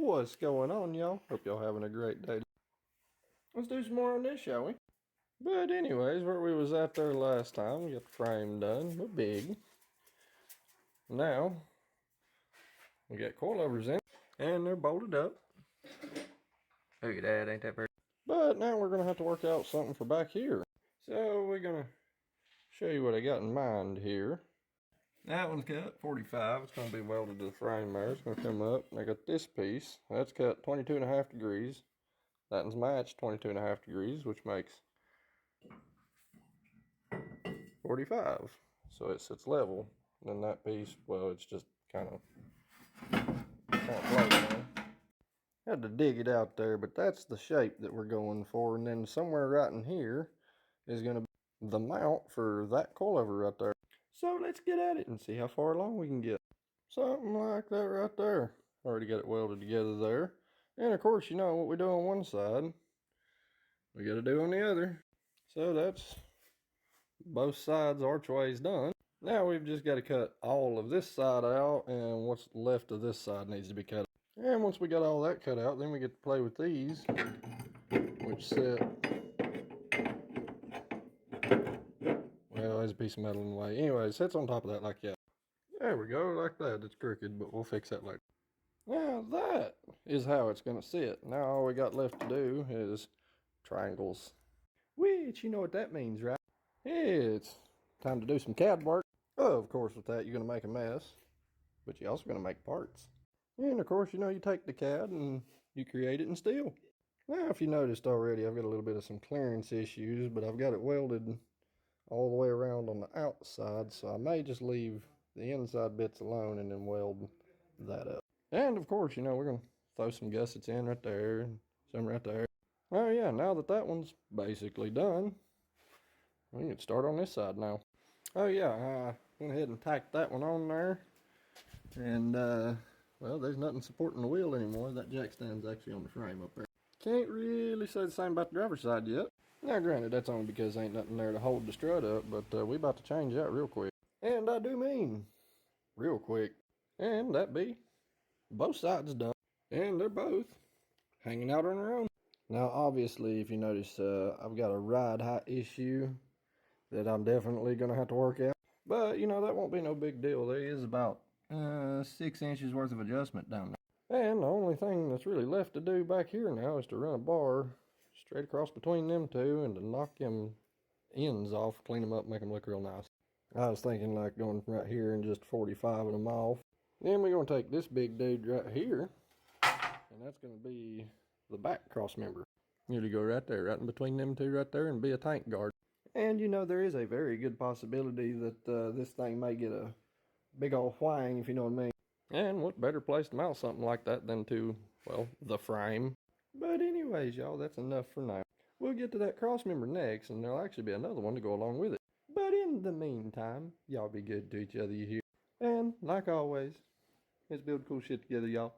What's going on, y'all? Hope y'all having a great day. Let's do some more on this, shall we? But anyways, where we was at there last time, we got the frame done. We're big. Now, we got coilovers in, and they're bolted up. Look at that, ain't that pretty? But now we're going to have to work out something for back here. So we're going to show you what I got in mind here. That one's cut 45. It's going to be welded to the frame there. It's going to come up. And I got this piece. That's cut 22.5 degrees. That one's matched 22.5 degrees, which makes 45. So it sits level. And then that piece, well, it's just kind of floating. Had to dig it out there, but that's the shape that we're going for. And then somewhere right in here is going to be the mount for that coilover right there. So let's get at it and see how far along we can get. Something like that right there. Already got it welded together there. And of course, you know what we do on one side, we got to do on the other. So that's both sides archways done. Now we've just got to cut all of this side out, and what's left of this side needs to be cut. And once we got all that cut out, then we get to play with these, which sit, well, there's a piece of metal in the way. Anyway, it sits on top of that like that. There we go, like that. It's crooked, but we'll fix that later. Now that is how it's going to sit. Now all we got left to do is triangles. Which, you know what that means, right? It's time to do some CAD work. Oh, of course, with that, you're going to make a mess, but you're also going to make parts. And of course, you know, you take the CAD and you create it in steel. Now, if you noticed already, I've got a little bit of some clearance issues, but I've got it welded all the way around on the outside, so I may just leave the inside bits alone and then weld that up. And of course, you know, we're going to throw some gussets in right there and some right there. Oh yeah, now that that one's basically done, we can start on this side now. Oh yeah, I went ahead and tacked that one on there. And, well, there's nothing supporting the wheel anymore. That jack stand's actually on the frame up there. Can't really say the same about the driver's side yet. Now, granted, that's only because ain't nothing there to hold the strut up, but we about to change that real quick. And I do mean real quick. And that be both sides done. And they're both hanging out on their own. Now, obviously, if you notice, I've got a ride height issue that I'm definitely going to have to work out. But, you know, that won't be no big deal. There is about 6 inches worth of adjustment down there. And the only thing that's really left to do back here now is to run a bar straight across between them two and to knock them ends off, clean them up, make them look real nice. I was thinking like going right here and just 45 of them off. Then we're going to take this big dude right here, and that's going to be the back cross member. You'll go right there, right in between them two right there, and be a tank guard. And you know, there is a very good possibility that this thing may get a big old whang, if you know what I mean. And what better place to mount something like that than to, well, the frame. But anyways, y'all, that's enough for now. We'll get to that cross member next, and there'll actually be another one to go along with it. But in the meantime, y'all be good to each other, you hear? And like always, let's build cool shit together, y'all.